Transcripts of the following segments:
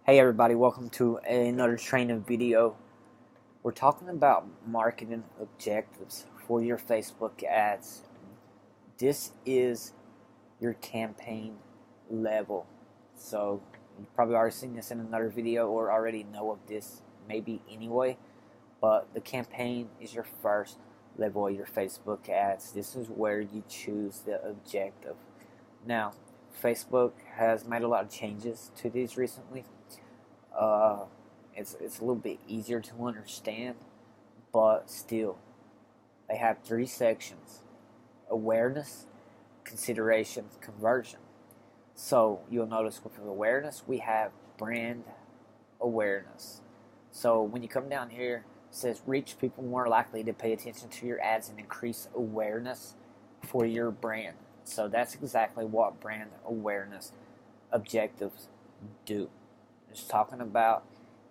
Hey everybody, welcome to another training video. We're talking about marketing objectives for your Facebook ads. This is your campaign level. So you've probably already seen this in another video or already know of this maybe anyway. But the campaign is your first level of your Facebook ads. This is where you choose the objective. Now, Facebook has made a lot of changes to these recently. It's a little bit easier to understand, but still, they have three sections: awareness, consideration, conversion. So you'll notice with awareness, we have brand awareness. So when you come down here, it says reach people more likely to pay attention to your ads and increase awareness for your brand. So that's exactly what brand awareness objectives do. It's talking about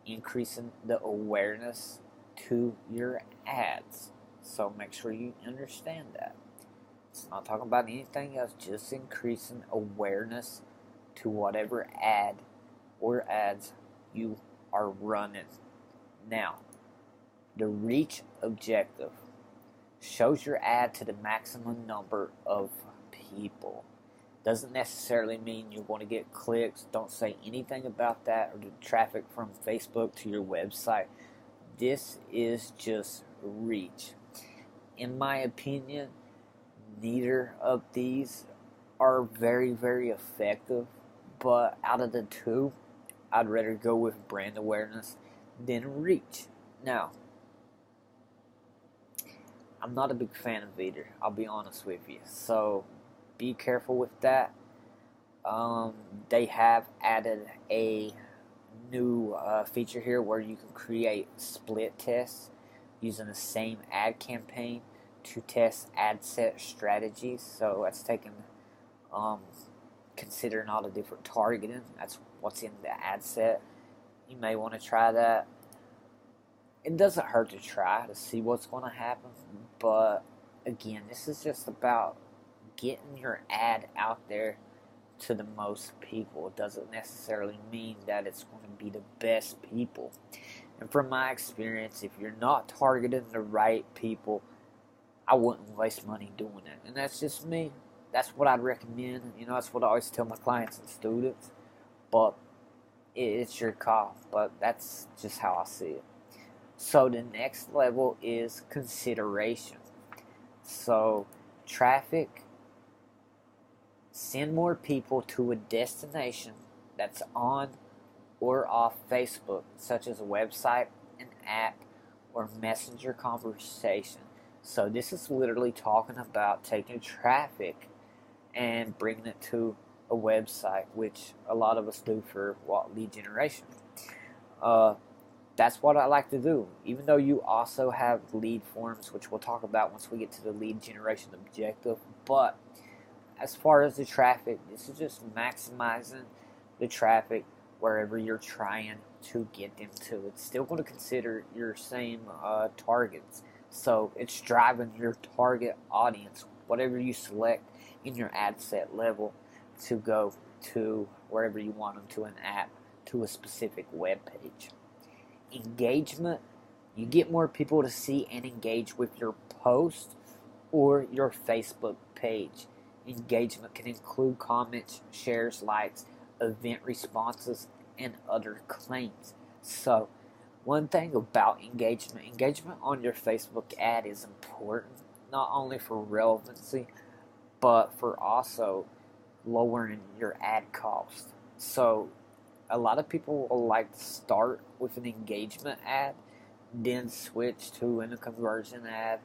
increasing the awareness to your ads. So make sure you understand that. It's not talking about anything else, just increasing awareness to whatever ad or ads you are running. Now, the reach objective shows your ad to the maximum number of people. Doesn't necessarily mean you're going to get clicks. Don't say anything about that or the traffic from Facebook to your website. This is just reach. In my opinion, neither of these are very, very effective. But out of the two, I'd rather go with brand awareness than reach. Now, I'm not a big fan of either, I'll be honest with you. So be careful with that. They have added a new feature here where you can create split tests using the same ad campaign to test ad set strategies. So that's taking considering all the different targeting. That's what's in the ad set. You may want to try that. It doesn't hurt to try to see what's going to happen, but again, this is just about getting your ad out there to the most people. It doesn't necessarily mean that it's going to be the best people. And from my experience, if you're not targeting the right people, I wouldn't waste money doing it. And that's just me. That's what I'd recommend. That's what I always tell my clients and students. But it's your call. But that's just how I see it. So the next level is consideration. So traffic, send more people to a destination that's on or off Facebook, such as a website, an app, or messenger conversation. So this is literally talking about taking traffic and bringing it to a website, which a lot of us do for lead generation. That's what I like to do, even though you also have lead forms, which we'll talk about once we get to the lead generation objective. But as far as the traffic, this is just maximizing the traffic wherever you're trying to get them to. It's still going to consider your same targets. So it's driving your target audience, whatever you select in your ad set level, to go to wherever you want them, to an app, to a specific web page. Engagement, you get more people to see and engage with your post or your Facebook page. Engagement can include comments, shares, likes, event responses, and other claims. So, one thing about engagement on your Facebook ad is important, not only for relevancy, but for also lowering your ad cost. So, a lot of people will like to start with an engagement ad, then switch to a conversion ad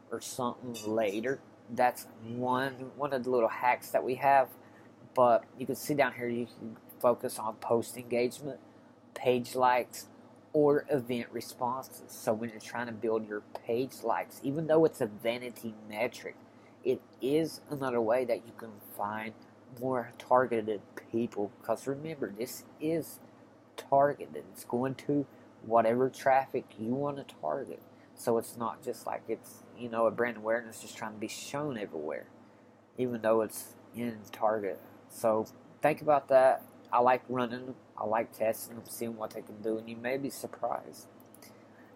or something later. That's one of the little hacks that we have. But you can see down here, you can focus on post engagement, page likes, or event responses. So when you're trying to build your page likes, even though it's a vanity metric, it is another way that you can find more targeted people, because remember, this is targeted. It's going to whatever traffic you want to target. So it's not just like it's a brand awareness just trying to be shown everywhere, even though it's in target. So think about that. I like running them. I like testing them, seeing what they can do, and you may be surprised.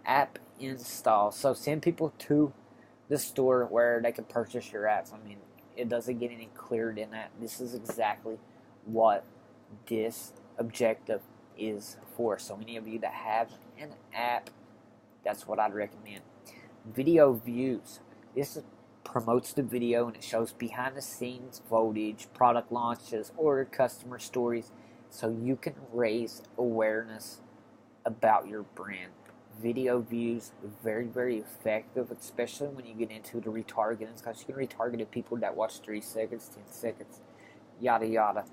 App install. So send people to the store where they can purchase your apps. I mean, it doesn't get any clearer than that. This is exactly what this objective is for. So any of you that have an app, that's what I'd recommend. Video views. This promotes the video and it shows behind the scenes footage, product launches, or customer stories, so you can raise awareness about your brand. Video views are very, very effective, especially when you get into the retargeting, because you can retarget to people that watch 3 seconds, 10 seconds, yada yada.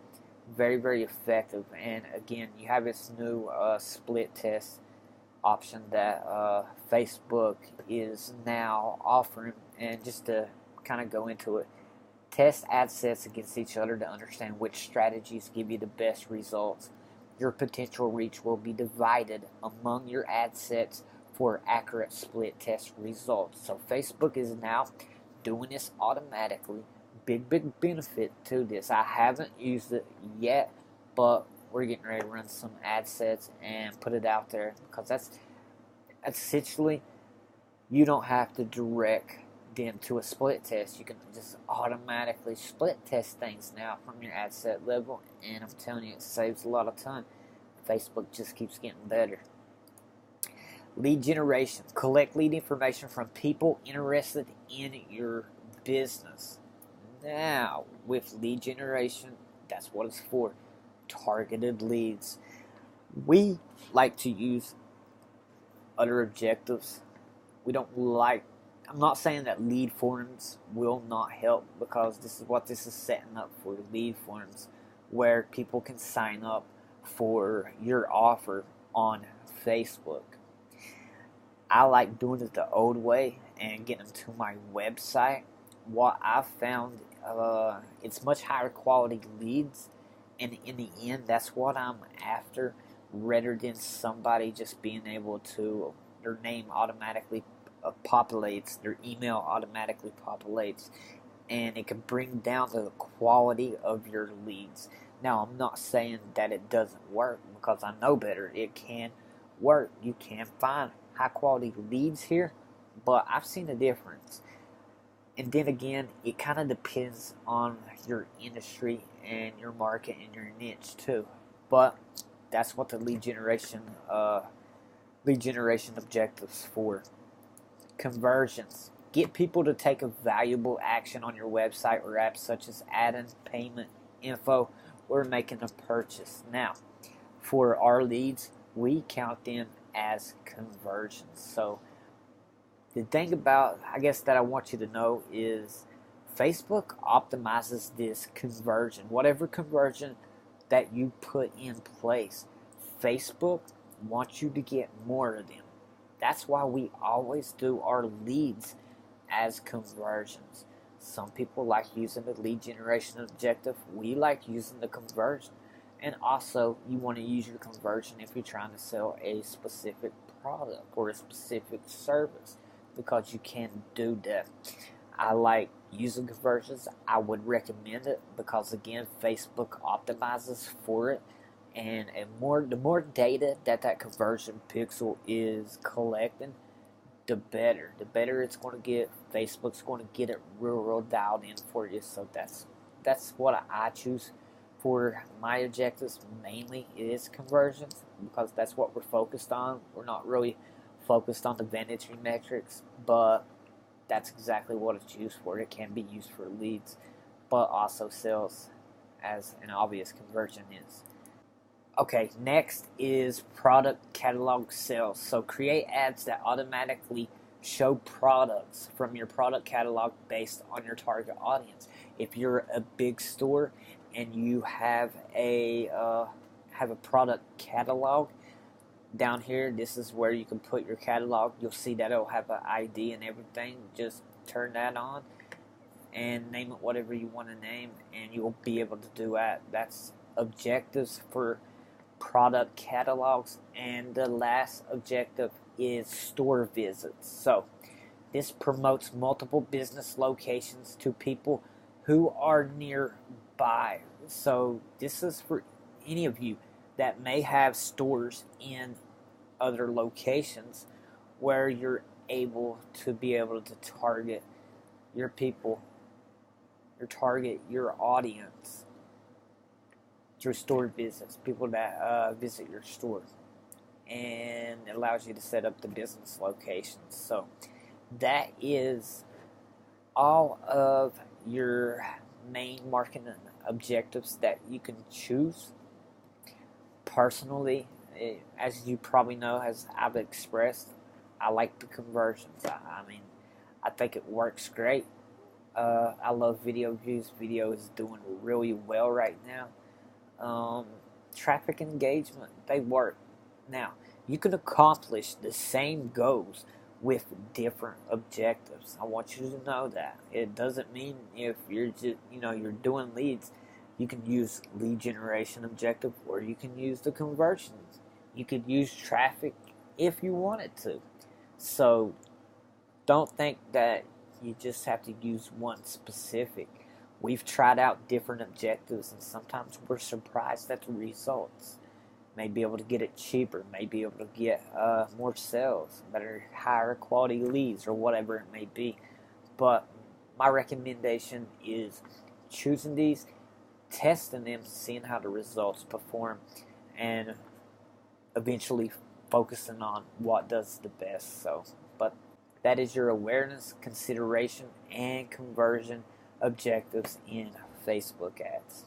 Very, very effective. And again, you have this new split test option that Facebook is now offering. And just to kind of go into it, test ad sets against each other to understand which strategies give you the best results. Your potential reach will be divided among your ad sets for accurate split test results. So Facebook is now doing this automatically. Big benefit to this. I haven't used it yet, but we're getting ready to run some ad sets and put it out there, because that's essentially, you don't have to direct them to a split test. You can just automatically split test things now from your ad set level, and I'm telling you, it saves a lot of time. Facebook just keeps getting better. Lead generation. Collect lead information from people interested in your business. Now, with lead generation, that's what it's for. Targeted leads. We like to use other objectives. We don't like, I'm not saying that lead forms will not help, because this is what this is setting up for, lead forms, where people can sign up for your offer on Facebook. I like doing it the old way and getting them to my website. What I've found, it's much higher quality leads, and in the end, that's what I'm after, rather than somebody just being able to, their name automatically populates, their email automatically populates, and it can bring down the quality of your leads. Now, I'm not saying that it doesn't work, because I know better. It can work. You can find high quality leads here, but I've seen a difference. And then again, it kind of depends on your industry and your market and your niche too. But that's what the lead generation objectives for. Conversions. Get people to take a valuable action on your website or app, such as adding payment info or making a purchase. Now, for our leads, we count them as conversions. So the thing about, I guess, that I want you to know is Facebook optimizes this conversion. Whatever conversion that you put in place, Facebook wants you to get more of them. That's why we always do our leads as conversions. Some people like using the lead generation objective. We like using the conversion. And also, you want to use your conversion if you're trying to sell a specific product or a specific service, because you can do that. I like using conversions. I would recommend it because, again, Facebook optimizes for it. And the more data that conversion pixel is collecting, the better. The better it's going to get. Facebook's going to get it real dialed in for you. So that's what I choose for my objectives. Mainly it is conversions, because that's what we're focused on. We're not really focused on the vanity metrics, but that's exactly what it's used for. It can be used for leads, but also sales, as an obvious conversion is. Okay, next is product catalog sales. So create ads that automatically show products from your product catalog based on your target audience. If you're a big store and you have a product catalog, down here, this is where you can put your catalog. You'll see that it'll have an ID and everything. Just turn that on and name it whatever you want to name, and you'll be able to do that. That's objectives for product catalogs. And the last objective is store visits. So this promotes multiple business locations to people who are nearby. So this is for any of you that may have stores in other locations where you're able to target your people, your audience through store visits, people that visit your store, and it allows you to set up the business locations. So that is all of your main marketing objectives that you can choose. Personally, as you probably know, as I've expressed, I like the conversions. I mean, I think it works great. I love video views. Video is doing really well right now. Traffic engagement, they work. Now, you can accomplish the same goals with different objectives. I want you to know that. It doesn't mean if you're just, you're doing leads, you can use lead generation objective, or you can use the conversions. You could use traffic if you wanted to. So don't think that you just have to use one specific. We've tried out different objectives, and sometimes we're surprised at the results. May be able to get it cheaper, may be able to get more sales, better, higher quality leads, or whatever it may be. But my recommendation is choosing these, testing them, seeing how the results perform, and eventually focusing on what does the best. So, but that is your awareness, consideration, and conversion objectives in Facebook ads.